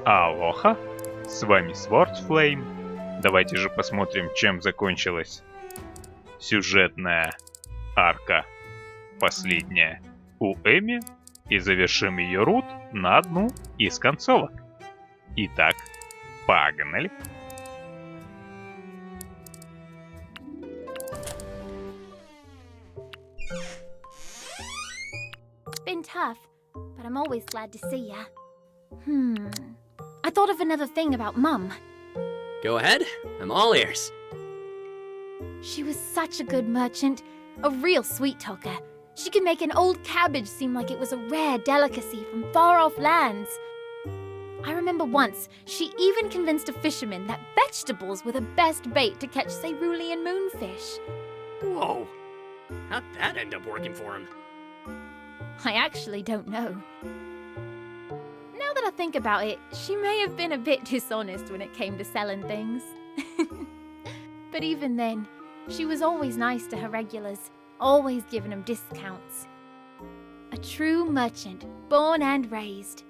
Алоха, с вами Swordflame. Давайте же посмотрим, чем закончилась сюжетная арка последняя у Эми и завершим ее рут на одну из концовок. Итак, погнали! It's been tough, but I'm always glad to see ya. I thought of another thing about Mum. Go ahead, I'm all ears. She was such a good merchant, a real sweet talker. She could make an old cabbage seem like it was a rare delicacy from far-off lands. I remember once, she even convinced a fisherman that vegetables were the best bait to catch cerulean moonfish. Whoa, how'd that end up working for him? I actually don't know. Now that I think about it, she may have been a bit dishonest when it came to selling things. But even then, she was always nice to her regulars, always giving them discounts. A true merchant, born and raised.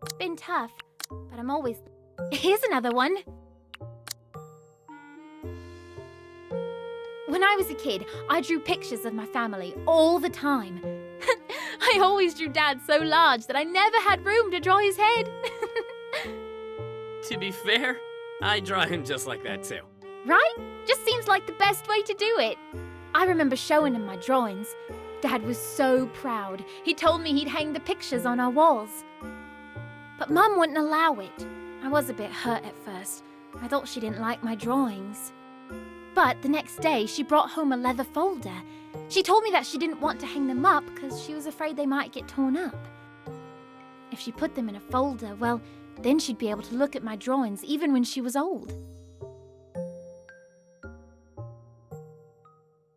It's been tough, but I'm always... Here's another one. When I was a kid, I drew pictures of my family all the time. I always drew Dad so large that I never had room to draw his head. To be fair, I draw him just like that too. Right? Just seems like the best way to do it. I remember showing him my drawings. Dad was so proud. He told me he'd hang the pictures on our walls. But Mum wouldn't allow it. I was a bit hurt at first. I thought she didn't like my drawings. But the next day, she brought home a leather folder. She told me that she didn't want to hang them up because she was afraid they might get torn up. If she put them in a folder, well, then she'd be able to look at my drawings even when she was old.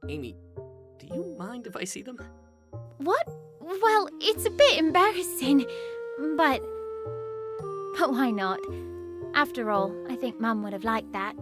Amy, do you mind if I see them? What? Well, it's a bit embarrassing, but why not? After all, I think Mum would have liked that.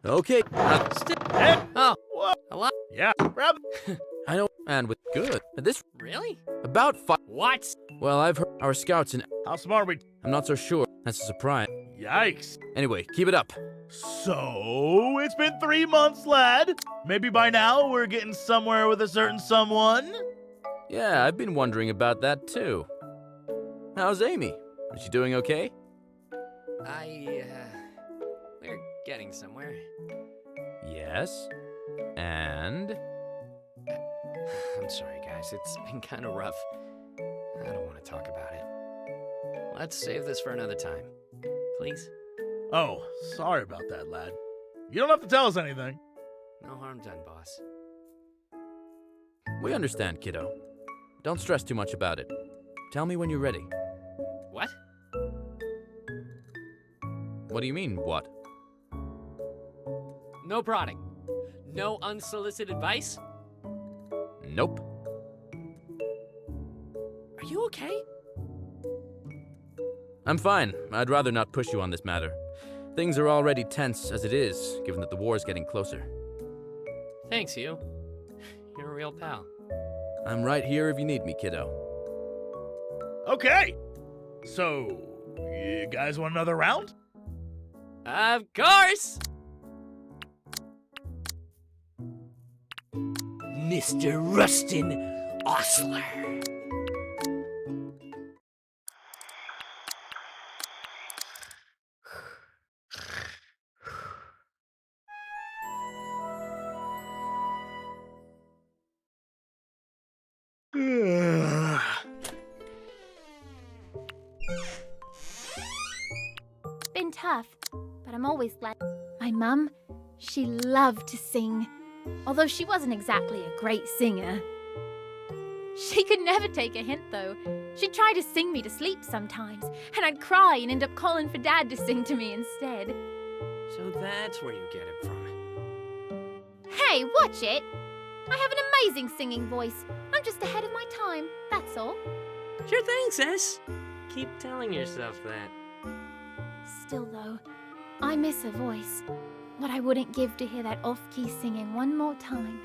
Okay. Oh, hello? Yeah. Grab. I know. And with good. This Really? about five. What? Well, I've heard our scouts and How smart are we? I'm not so sure. That's a surprise. Yikes. Anyway, keep it up. So, it's been 3 months, lad. Maybe by now we're getting somewhere with a certain someone? Yeah, I've been wondering about that too. How's Amy? Is she doing okay? We're getting somewhere. Yes. And I'm sorry, guys. It's been kind of rough. I don't want to talk about it. Let's save this for another time. Please? Oh, sorry about that, lad. You don't have to tell us anything. No harm done, boss. we understand, kiddo. Don't stress too much about it. Tell me when you're ready. What? What do you mean, what? No prodding. No unsolicited advice? Nope. Are you okay? I'm fine. I'd rather not push you on this matter. Things are already tense as it is, given that the war is getting closer. Thanks, Hugh. You're a real pal. I'm right here if you need me, kiddo. Okay. So, you guys want another round? Of course! Mr. Rustin Osler. tough, but I'm always glad. My mum, she loved to sing, although she wasn't exactly a great singer. She could never take a hint, though. She'd try to sing me to sleep sometimes, and I'd cry and end up calling for Dad to sing to me instead. So that's where you get it from. Hey, watch it! I have an amazing singing voice. I'm just ahead of my time, that's all. Sure thing, sis. Keep telling yourself that. Still, though, I miss her voice. What I wouldn't give to hear that off-key singing one more time.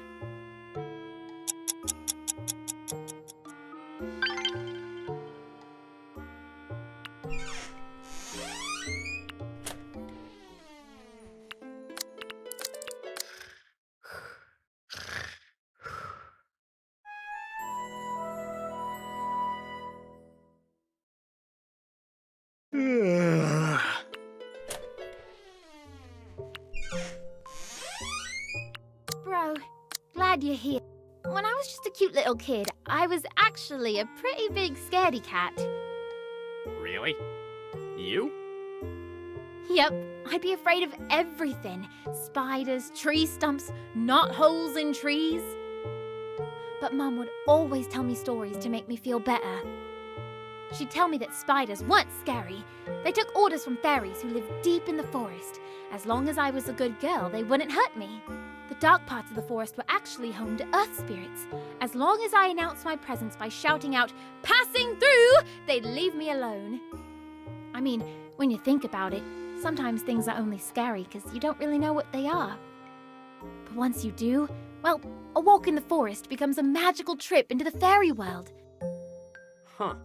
Bro, glad you're here. When I was just a cute little kid, I was actually a pretty big scaredy cat. Really? You? Yep, I'd be afraid of everything. Spiders, tree stumps, knotholes in trees. But Mum would always tell me stories to make me feel better. She'd tell me that spiders weren't scary. They took orders from fairies who lived deep in the forest. As long as I was a good girl, they wouldn't hurt me. The dark parts of the forest were actually home to earth spirits. As long as I announced my presence by shouting out, "Passing through!" they'd leave me alone. I mean, when you think about it, sometimes things are only scary because you don't really know what they are. But once you do, well, a walk in the forest becomes a magical trip into the fairy world. Huh.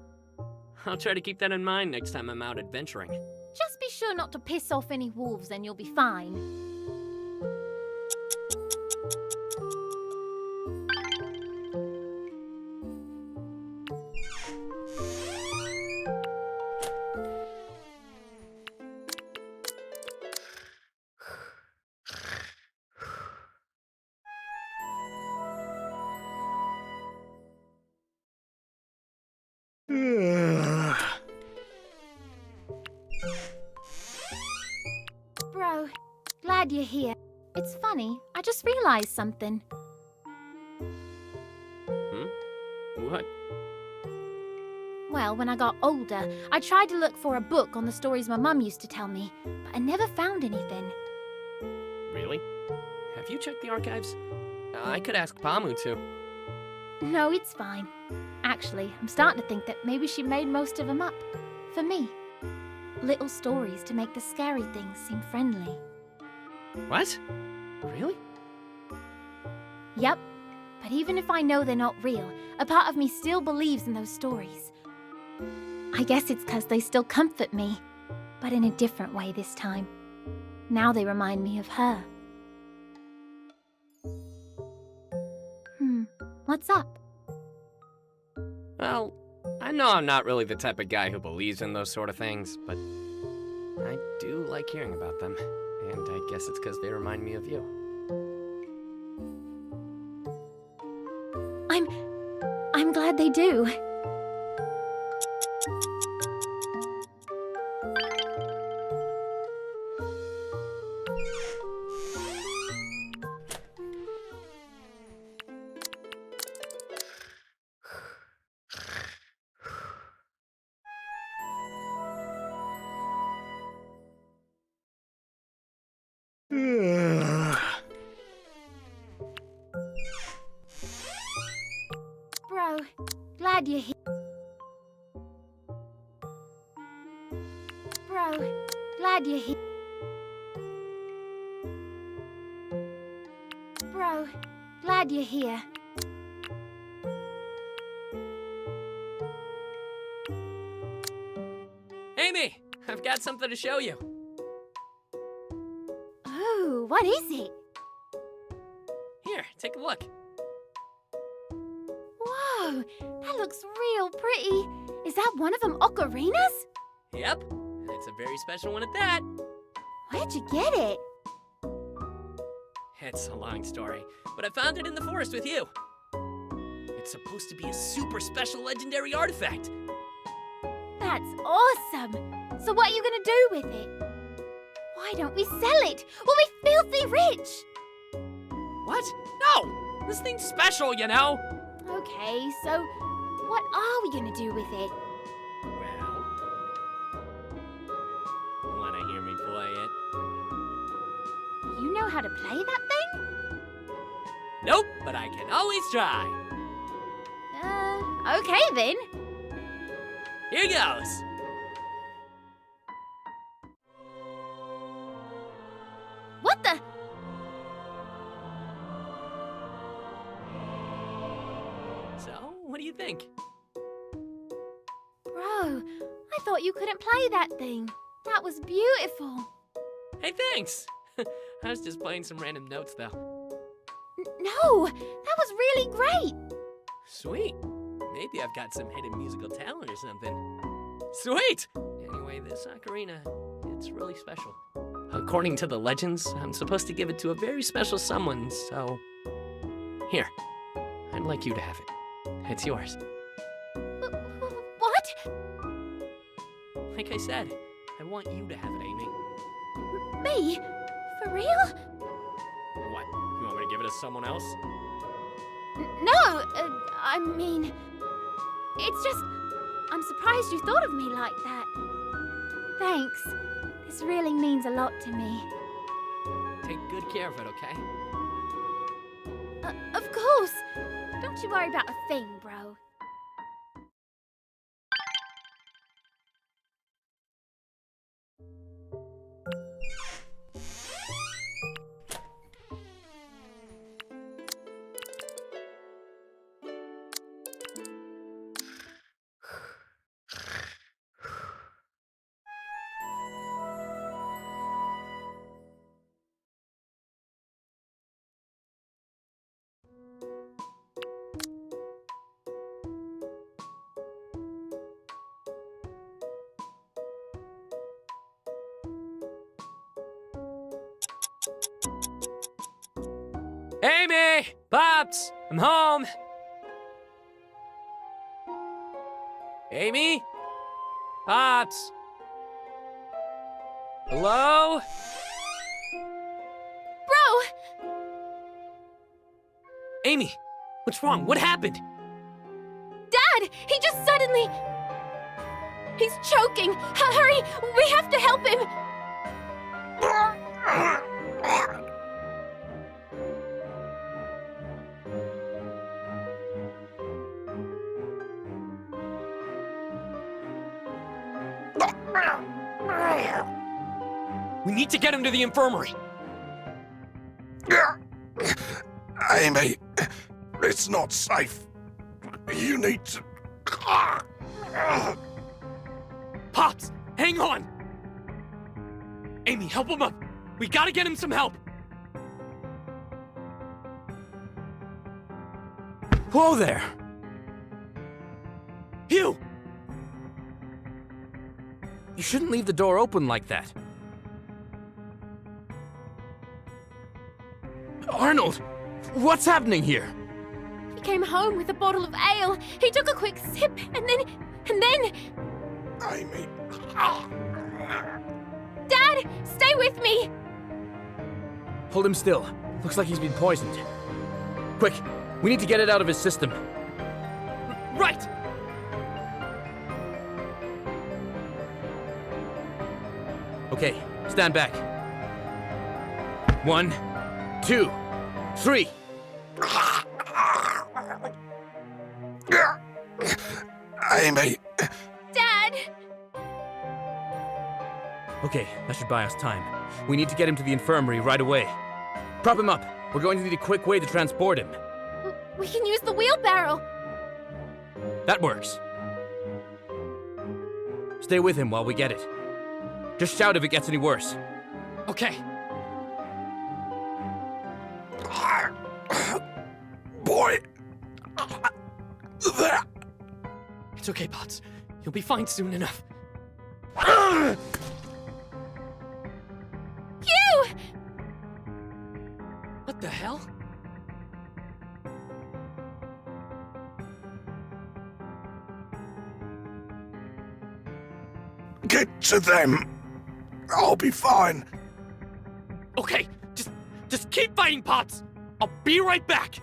I'll try to keep that in mind next time I'm out adventuring. Just be sure not to piss off any wolves and you'll be fine. Bro, glad you're here. It's funny, I just realized something. What? Well, when I got older, I tried to look for a book on the stories my mum used to tell me, but I never found anything. Really? Have you checked the archives? I could ask Pamu too. No, it's fine. Actually, I'm starting to think that maybe she made most of them up. For me. Little stories to make the scary things seem friendly. What? Really? Yep. But even if I know they're not real, a part of me still believes in those stories. I guess it's 'cause they still comfort me, but in a different way this time. Now they remind me of her. What's up? Well, I know I'm not really the type of guy who believes in those sort of things, but I do like hearing about them, and I guess it's 'cause they remind me of you. I'm glad they do. Bro, glad you're here. Bro, glad you're here. Bro, glad you're here. Amy, I've got something to show you. Oh, what is it? Here, take a look. Whoa, that looks real pretty. Is that one of them ocarinas? Yep, it's a very special one at that. Where'd you get it? It's a long story, but I found it in the forest with you. It's supposed to be a super special legendary artifact. That's awesome. So what are you gonna do with it? Why don't we sell it? We'll be filthy rich! What? No! This thing's special, you know? Okay, so what are we gonna do with it? Well... Wanna hear me play it? You know how to play that thing? Nope, but I can always try. Okay then. Here goes. What the? So, what do you think? Bro, I thought you couldn't play that thing. That was beautiful. Hey, thanks! I was just playing some random notes, though. No, that was really great. Sweet. Maybe I've got some hidden musical talent or something. Sweet! Anyway, this ocarina, it's really special. According to the legends, I'm supposed to give it to a very special someone, so... Here, I'd like you to have it. It's yours. What? Like I said, I want you to have it, Amy. Me? For real? What? You want me to give it to someone else? No, I mean... It's just... I'm surprised you thought of me like that. Thanks. This really means a lot to me. Take good care of it, okay? Of course. Don't you worry about a thing, bro. Amy! Pops! I'm home! Amy? Pops? Hello? Bro! Amy! What's wrong? What happened? Dad! He just suddenly... He's choking! Hurry! We have to help him! We need to get him to the infirmary. Amy, it's not safe. You need to... Pops, hang on! Amy, help him up! We gotta get him some help! Whoa there! You! You shouldn't leave the door open like that. Arnold! What's happening here? He came home with a bottle of ale. He took a quick sip, and then... Amy... Dad, stay with me! Hold him still. Looks like he's been poisoned. Quick, we need to get it out of his system. Right! Okay, stand back. 1, 2, 3. Amy... Dad! Okay, that should buy us time. We need to get him to the infirmary right away. Prop him up. We're going to need a quick way to transport him. We can use the wheelbarrow. That works. Stay with him while we get it. Just shout if it gets any worse. Okay. Boy... There... It's okay, Pops. You'll be fine soon enough. Phew! What the hell? Get to them. I'll be fine. Okay, just keep fighting, Pops. I'll be right back.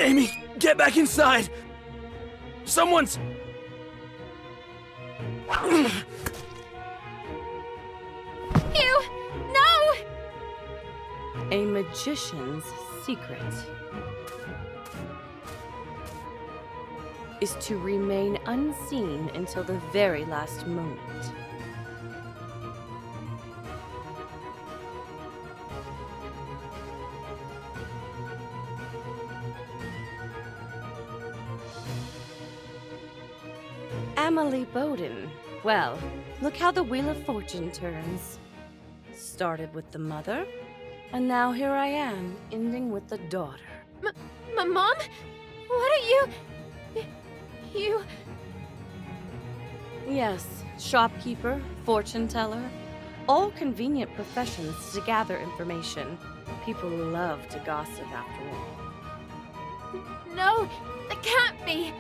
Amy, get back inside! Someone's... Hugh! No! A magician's secret is to remain unseen until the very last moment. Emily Bowden. Well, look how the Wheel of Fortune turns. Started with the mother, and now here I am, ending with the daughter. My mom? What are you... You... Yes, shopkeeper, fortune teller, all convenient professions to gather information. People love to gossip after all. No, that can't be.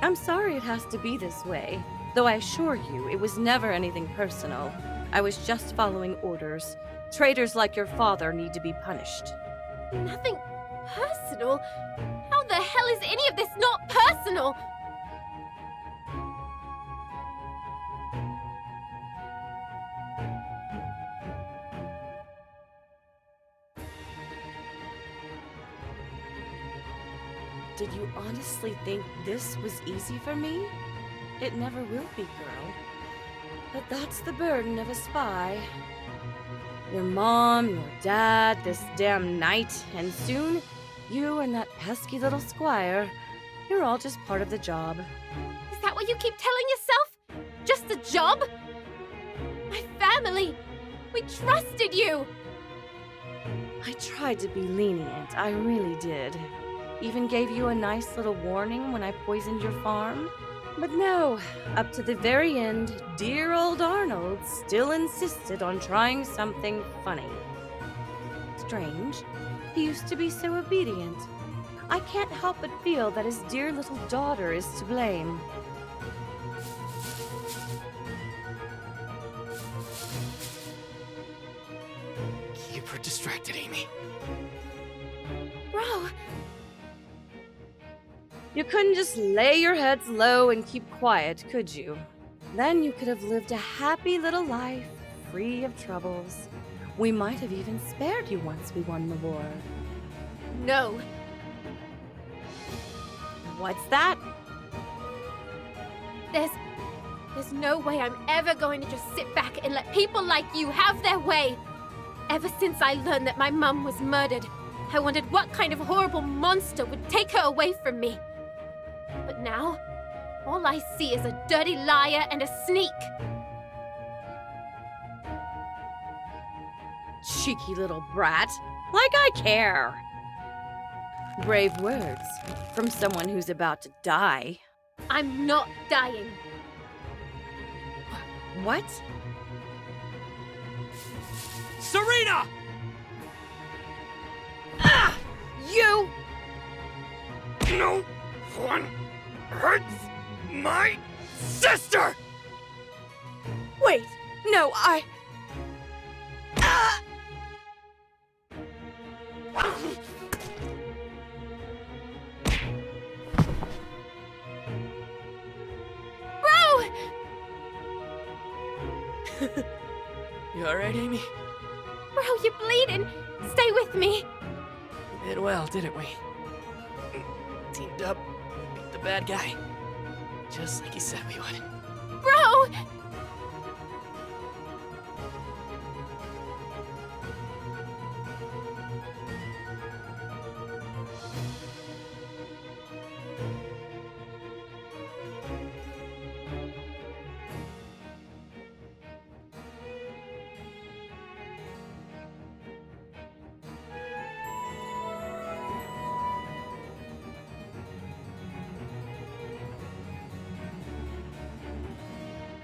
I'm sorry it has to be this way, though I assure you it was never anything personal. I was just following orders. Traitors like your father need to be punished. Nothing personal? How the hell is any of this not personal? Did you honestly think this was easy for me? It never will be, girl. But that's the burden of a spy. Your mom, your dad, this damn knight, and soon, you and that pesky little squire. You're all just part of the job. Is that what you keep telling yourself? Just a job? My family! We trusted you! I tried to be lenient, I really did. Even gave you a nice little warning when I poisoned your farm. But no, up to the very end, dear old Arnold still insisted on trying something funny. Strange, he used to be so obedient. I can't help but feel that his dear little daughter is to blame. Keep her distracted, Amy. Bro, You couldn't just lay your heads low and keep quiet, could you? Then you could have lived a happy little life, free of troubles. We might have even spared you once we won the war. no. What's that? There's no way I'm ever going to just sit back and let people like you have their way. Ever since I learned that my mum was murdered, I wondered what kind of horrible monster would take her away from me. But now, all I see is a dirty liar and a sneak. Cheeky little brat. Like I care. Brave words from someone who's about to die. I'm not dying. What? Serena! You! No one hurts my sister! Wait! No, I... Bro! You alright, Amy? Bro, you're bleeding. Stay with me. We did well, didn't we? Teamed up, beat the bad guy. Just like you said we would. Bro!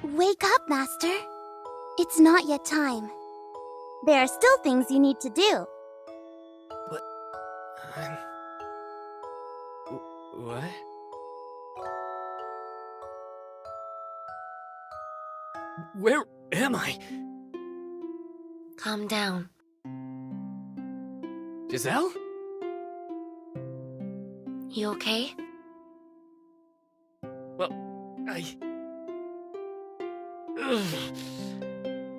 Wake up, Master. It's not yet time. There are still things you need to do. But... I'm... What? Where am I? Calm down. Giselle? You okay? Well,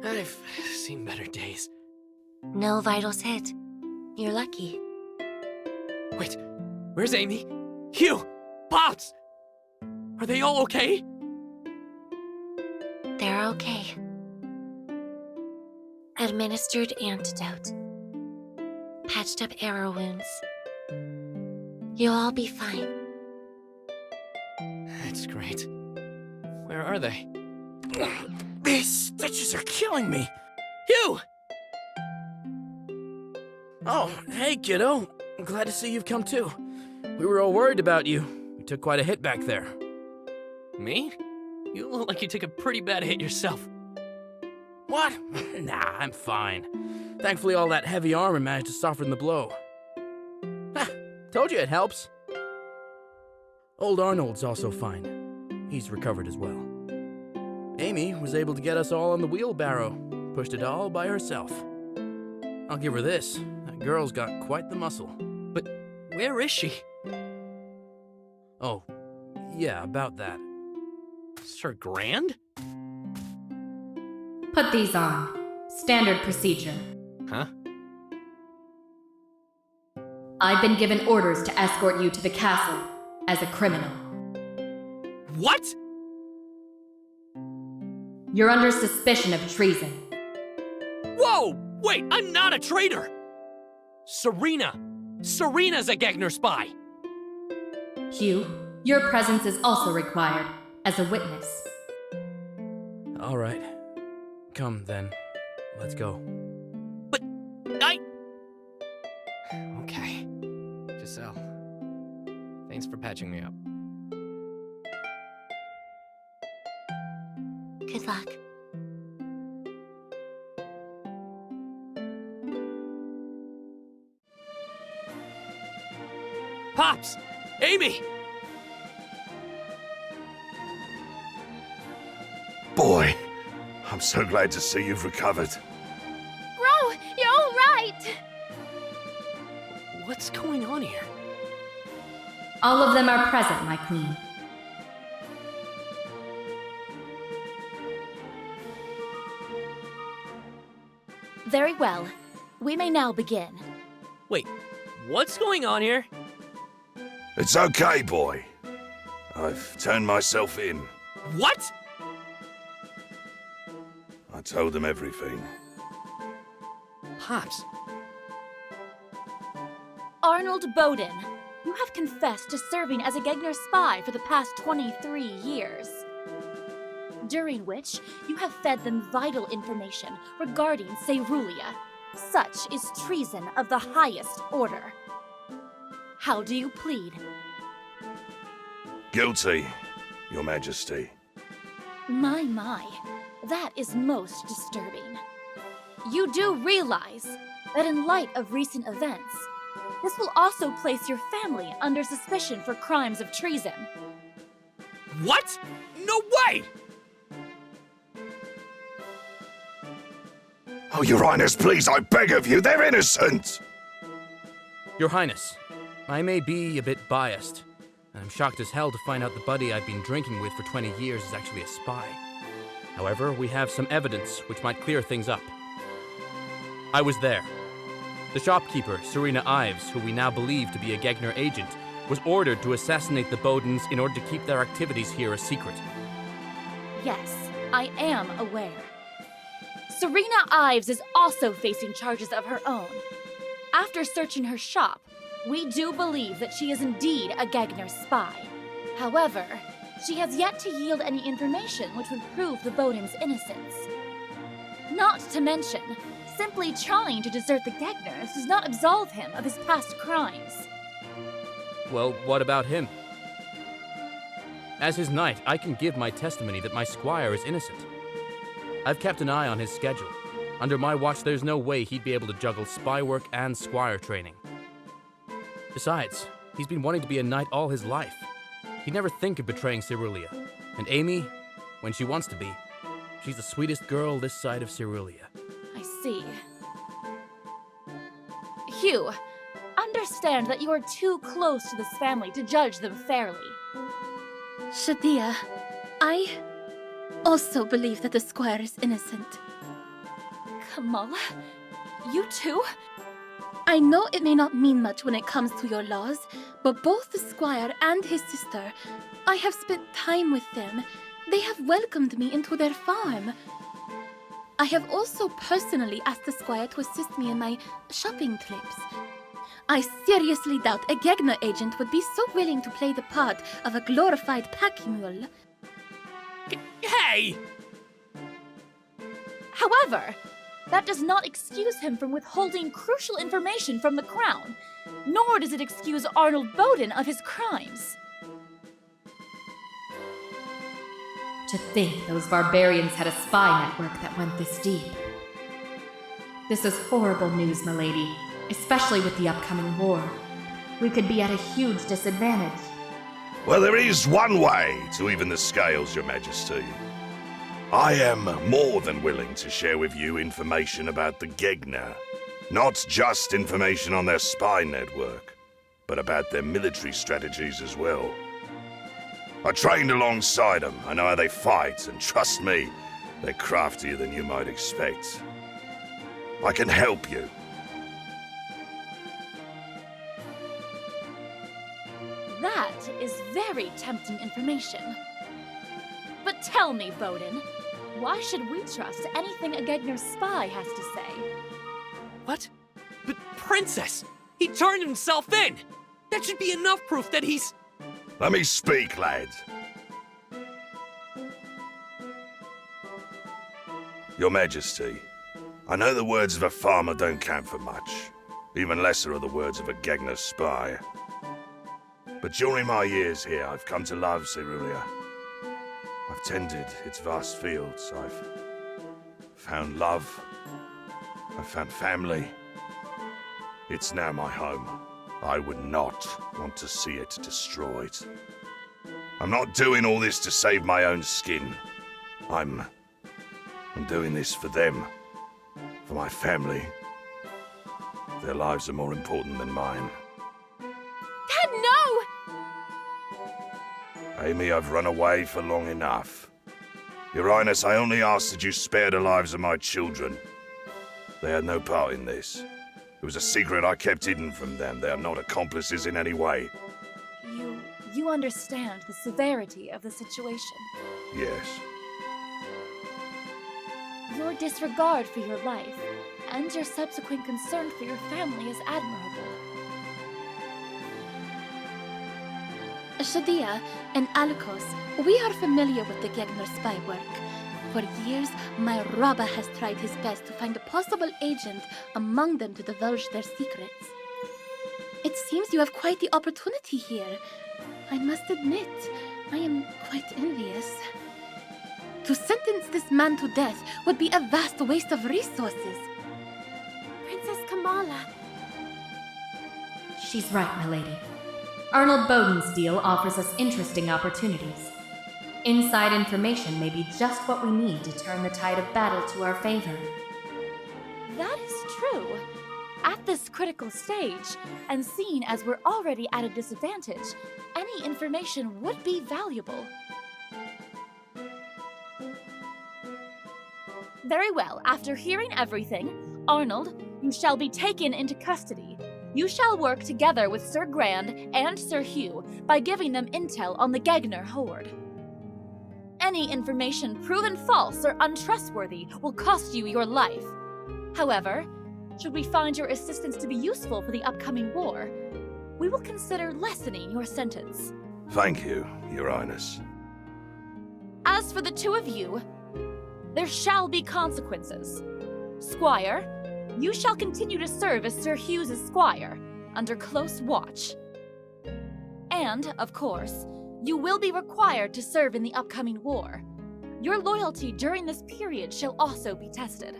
I've seen better days. No vitals hit. You're lucky. Wait, where's Amy? Hugh! Pops! Are they all okay? They're okay. Administered antidote. Patched up arrow wounds. You'll all be fine. That's great. Where are they? These stitches are killing me. Hugh! Oh, hey, kiddo. I'm glad to see you've come too. We were all worried about you. You took quite a hit back there. Me? You look like you took a pretty bad hit yourself. What? Nah, I'm fine. Thankfully, all that heavy armor managed to soften the blow. Ha! Told you it helps. Old Arnold's also fine. He's recovered as well. Amy was able to get us all on the wheelbarrow. Pushed it all by herself. I'll give her this. That girl's got quite the muscle. But where is she? Oh, yeah, about that. Sir Grand? Put these on. Standard procedure. Huh? I've been given orders to escort you to the castle as a criminal. What? You're under suspicion of treason. Whoa! Wait, I'm not a traitor! Serena! Serena's a Gegner spy! Hugh, your presence is also required as a witness. All right. Come, then. Let's go. But I... Okay. Giselle. Thanks for patching me up. Good luck. Pops! Amy! Boy, I'm so glad to see you've recovered. Bro, you're all right! What's going on here? All of them are present, my queen. Very well. We may now begin. Wait, what's going on here? It's okay, boy. I've turned myself in. What? I told them everything. Pops, Arnold Bowden, you have confessed to serving as a Gegner spy for the past 23 years, during which you have fed them vital information regarding Cerulia. Such is treason of the highest order. How do you plead? Guilty, Your Majesty. My, that is most disturbing. You do realize that in light of recent events, this will also place your family under suspicion for crimes of treason. what? No way! Oh, Your Highness, please, I beg of you, they're innocent! Your Highness, I may be a bit biased, and I'm shocked as hell to find out the buddy I've been drinking with for 20 years is actually a spy. However, we have some evidence which might clear things up. I was there. The shopkeeper, Serena Ives, who we now believe to be a Gegner agent, was ordered to assassinate the Bowdens in order to keep their activities here a secret. Yes, I am aware. Serena Ives is also facing charges of her own. After searching her shop, we do believe that she is indeed a Gegner spy. However, she has yet to yield any information which would prove the Bowden's innocence. Not to mention, simply trying to desert the Gegners does not absolve him of his past crimes. Well, what about him? As his knight, I can give my testimony that my squire is innocent. I've kept an eye on his schedule. Under my watch, there's no way he'd be able to juggle spy work and squire training. Besides, he's been wanting to be a knight all his life. He'd never think of betraying Cerulia. And Amy, when she wants to be, She's the sweetest girl this side of Cerulia. I see. Hugh, understand that you are too close to this family to judge them fairly. Shadia, I also believe that the Squire is innocent. Kamala? You too? I know it may not mean much when it comes to your laws, but both the Squire and his sister, I have spent time with them. They have welcomed me into their farm. I have also personally asked the Squire to assist me in my shopping trips. I seriously doubt a Gegner agent would be so willing to play the part of a glorified pack mule. Hey! However, that does not excuse him from withholding crucial information from the Crown, nor does it excuse Arnold Bowden of his crimes. To think those barbarians had a spy network that went this deep. This is horrible news, milady, especially with the upcoming war. We could be at a huge disadvantage. Well, there is one way to even the scales, Your Majesty. I am more than willing to share with you information about the Gegner. Not just information on their spy network, but about their military strategies as well. I trained alongside them. I know how they fight, and trust me, they're craftier than you might expect. I can help you. That is very tempting information. But tell me, Bowden, why should we trust anything a Gegner spy has to say? What? But Princess! He turned himself in! That should be enough proof that he's... Let me speak, lad. Your Majesty, I know the words of a farmer don't count for much. Even lesser are the words of a Gegner spy. But during my years here, I've come to love Cerulia. I've tended its vast fields. I've found love. I've found family. It's now my home. I would not want to see it destroyed. I'm not doing all this to save my own skin. I'm doing this for them. For my family. Their lives are more important than mine. Dad, no! Amy, I've run away for long enough. Your Highness, I only ask that you spare the lives of my children. They had no part in this. It was a secret I kept hidden from them. They are not accomplices in any way. You understand the severity of the situation. Yes. Your disregard for your life and your subsequent concern for your family is admirable. Shadia and Alkos, we are familiar with the Gegner spy work. For years, my robber has tried his best to find a possible agent among them to divulge their secrets. It seems you have quite the opportunity here. I must admit, I am quite envious. To sentence this man to death would be a vast waste of resources. Princess Kamala. She's right, milady. Arnold Bowden's deal offers us interesting opportunities. Inside information may be just what we need to turn the tide of battle to our favor. That is true. At this critical stage, and seen as we're already at a disadvantage, any information would be valuable. Very well, after hearing everything, Arnold, you shall be taken into custody. You shall work together with Sir Grand and Sir Hugh by giving them intel on the Gegner horde. Any information proven false or untrustworthy will cost you your life. However, should we find your assistance to be useful for the upcoming war, we will consider lessening your sentence. Thank you, Your Highness. As for the two of you, there shall be consequences. Squire, you shall continue to serve as Sir Hugh's squire, under close watch. And, of course, you will be required to serve in the upcoming war. Your loyalty during this period shall also be tested.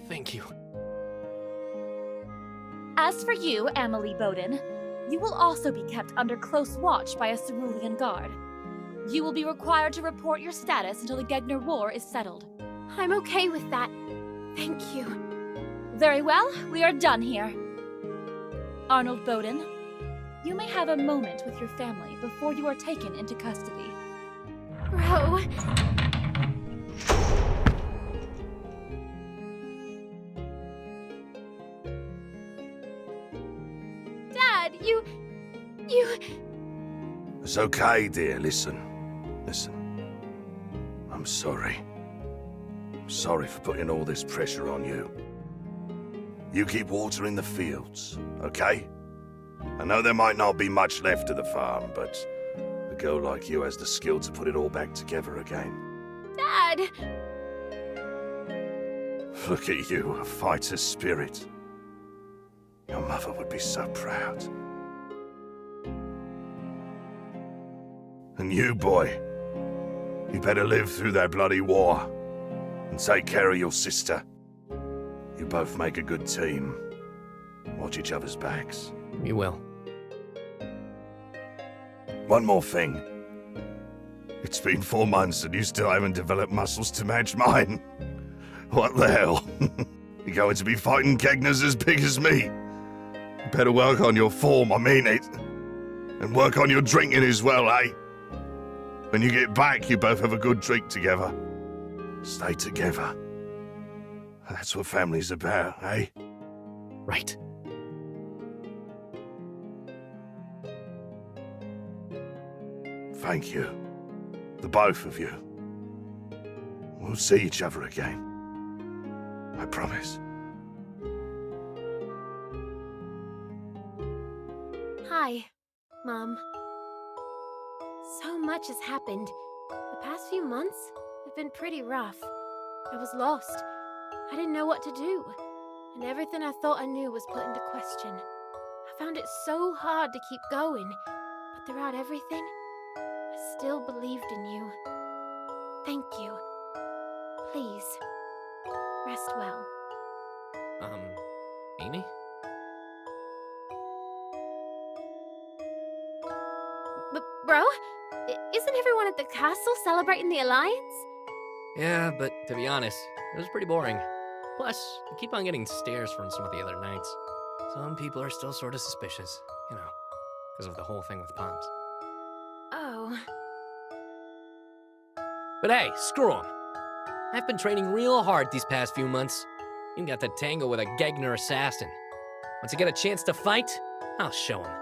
Thank you. As for you, Amelie Bowden, you will also be kept under close watch by a Cerulean guard. You will be required to report your status until the Gegner War is settled. I'm okay with that. Thank you. Very well, we are done here. Arnold Bowden, you may have a moment with your family before you are taken into custody. Bro. Dad, you... It's okay, dear. Listen. I'm sorry. I'm sorry for putting all this pressure on you. You keep watering the fields, okay? I know there might not be much left of the farm, but a girl like you has the skill to put it all back together again. Dad! Look at you, a fighter's spirit. Your mother would be so proud. And you, boy, you better live through that bloody war and take care of your sister. You both make a good team. Watch each other's backs. We will. One more thing. It's been 4 months and you still haven't developed muscles to match mine. What the hell? You're going to be fighting Gegners as big as me. You better work on your form, I mean it. And work on your drinking as well, eh? When you get back, you both have a good drink together. Stay together. That's what family's about, eh? Right. Thank you. The both of you. We'll see each other again. I promise. Hi, Mom. So much has happened. The past few months have been pretty rough. I was lost. I didn't know what to do. And everything I thought I knew was put into question. I found it so hard to keep going. But throughout everything, I still believed in you. Thank you. Please, rest well. Amy? Bro, isn't everyone at the castle celebrating the alliance? Yeah, but to be honest, it was pretty boring. Plus, I keep on getting stares from some of the other knights. Some people are still sort of suspicious, you know, because of the whole thing with Pomps. Oh. But hey, screw 'em. I've been training real hard these past few months. You got to tangle with a Gegner assassin. Once I get a chance to fight, I'll show him.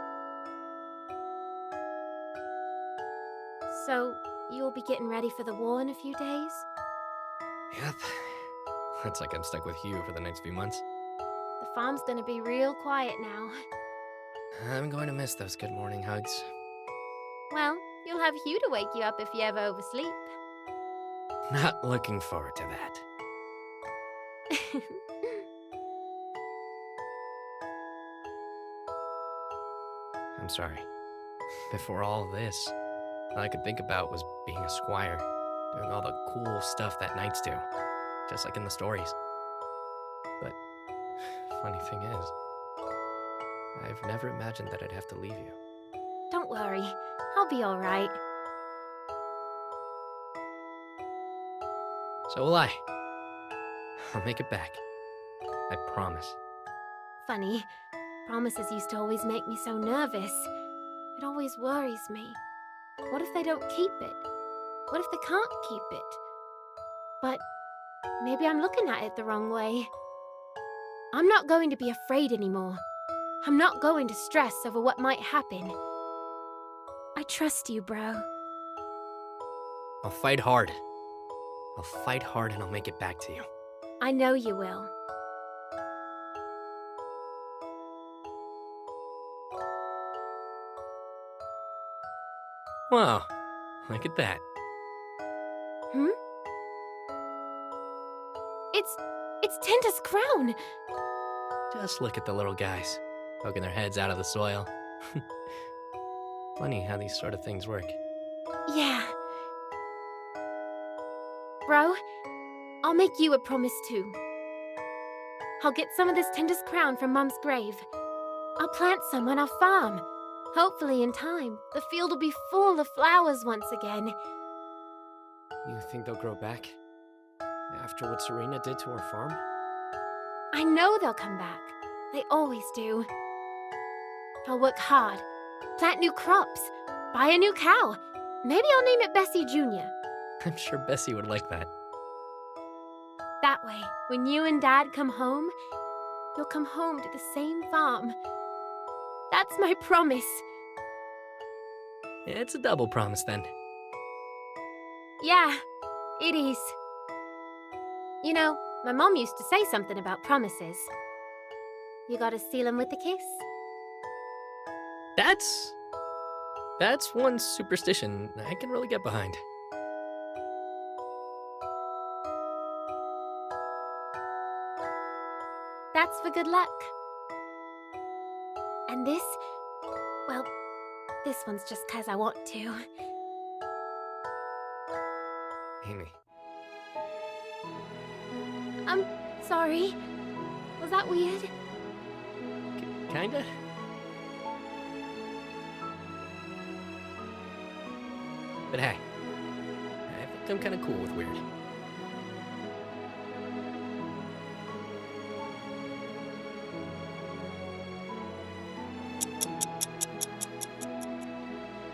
So, you'll be getting ready for the war in a few days? Yep. It's like I'm stuck with Hugh for the next few months. The farm's gonna be real quiet now. I'm going to miss those good morning hugs. Well, you'll have Hugh to wake you up if you ever oversleep. Not looking forward to that. I'm sorry. Before all of this, all I could think about was being a squire, doing all the cool stuff that knights do, just like in the stories. But, funny thing is, I've never imagined that I'd have to leave you. Don't worry, I'll be alright. So will I. I'll make it back. I promise. Funny, promises used to always make me so nervous. It always worries me. What if they don't keep it? What if they can't keep it? But maybe I'm looking at it the wrong way. I'm not going to be afraid anymore. I'm not going to stress over what might happen. I trust you, bro. I'll fight hard. I'll fight hard and I'll make it back to you. I know you will. Wow, look at that. Hmm? It's Tinta's crown! Just look at the little guys, poking their heads out of the soil. Funny how these sort of things work. Yeah. Bro, I'll make you a promise too. I'll get some of this Tinta's crown from Mum's grave. I'll plant some on our farm. Hopefully, in time, the field will be full of flowers once again. You think they'll grow back? After what Serena did to our farm? I know they'll come back. They always do. I'll work hard, plant new crops, buy a new cow. Maybe I'll name it Bessie Jr. I'm sure Bessie would like that. That way, when you and Dad come home, you'll come home to the same farm. That's my promise. It's a double promise then. Yeah, it is. You know, my mom used to say something about promises. You gotta seal them with a kiss. That's one superstition I can really get behind. That's for good luck. And this, well, this one's just 'cause I want to. Amy. I'm sorry. Was that weird? Kinda? But hey, I think I'm kinda cool with weird.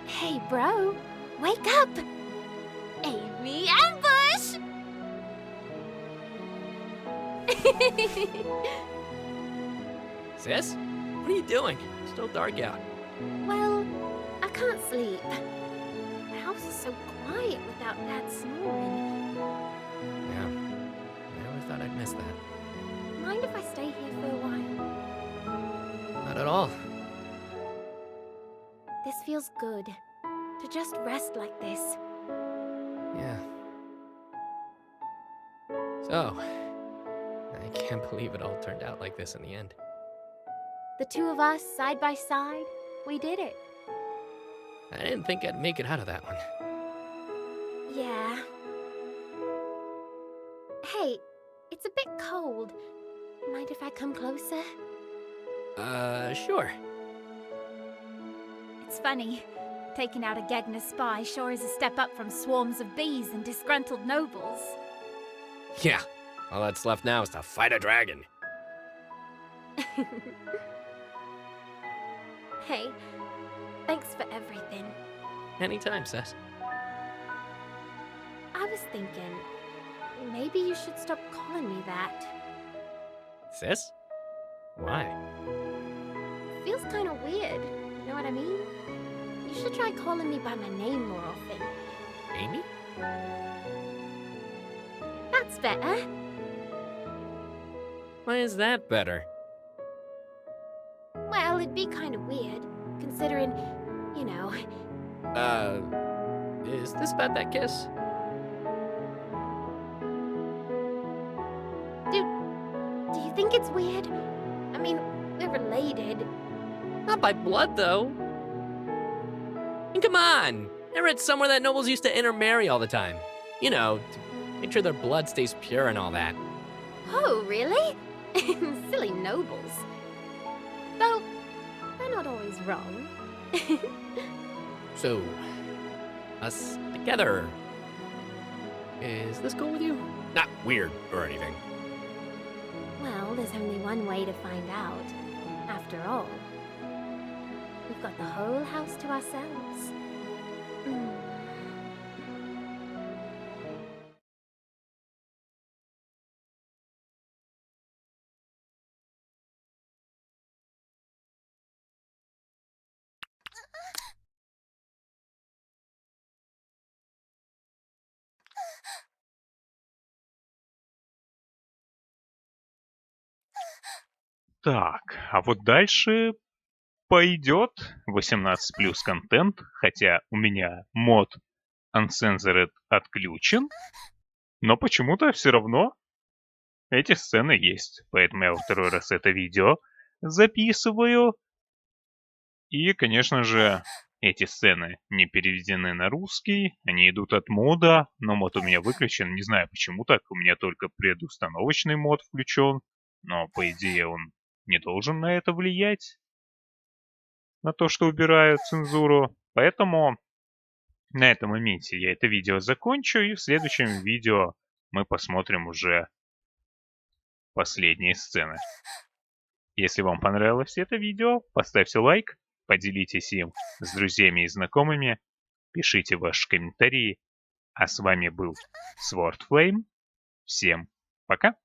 Hey, bro, wake up! Amy ambush! Sis? What are you doing? It's still dark out. Well, I can't sleep. The house is so quiet without Dad snoring. Yeah. Never thought I'd miss that. Mind if I stay here for a while? Not at all. This feels good. To just rest like this. Yeah. So, I can't believe it all turned out like this in the end. The two of us, side by side, we did it. I didn't think I'd make it out of that one. Yeah. Hey, it's a bit cold. Mind if I come closer? Sure. It's funny. Taking out a Gegner spy sure is a step up from swarms of bees and disgruntled nobles. Yeah. All that's left now is to fight a dragon. Hey, thanks for everything. Anytime, sis. I was thinking, maybe you should stop calling me that. Sis? Why? Feels kind of weird, you know what I mean? You should try calling me by my name more often. Amy? That's better. Why is that better? Well, it'd be kind of weird, considering, you know. Is this about that kiss? Do you think it's weird? I mean, we're related. Not by blood, though. And come on! I read somewhere that nobles used to intermarry all the time. You know, to make sure their blood stays pure and all that. Oh, really? Silly nobles. Though, they're not always wrong. So, us together. Is this cool with you? Not weird or anything. Well, there's only one way to find out. After all, we've got the whole house to ourselves. Так, а вот дальше пойдет 18+ контент, хотя у меня мод Uncensored отключен, но почему-то все равно эти сцены есть, поэтому я во второй раз это видео записываю. И, конечно же, эти сцены не переведены на русский, они идут от мода, но мод у меня выключен, не знаю почему так, у меня только предустановочный мод включен, но по идее он не должен на это влиять. на то, что убираю цензуру. Поэтому на этом моменте я это видео закончу, и в следующем видео мы посмотрим уже последние сцены. Если вам понравилось это видео, поставьте лайк, поделитесь им с друзьями и знакомыми, пишите ваши комментарии. А с вами был Sword Flame. Всем пока!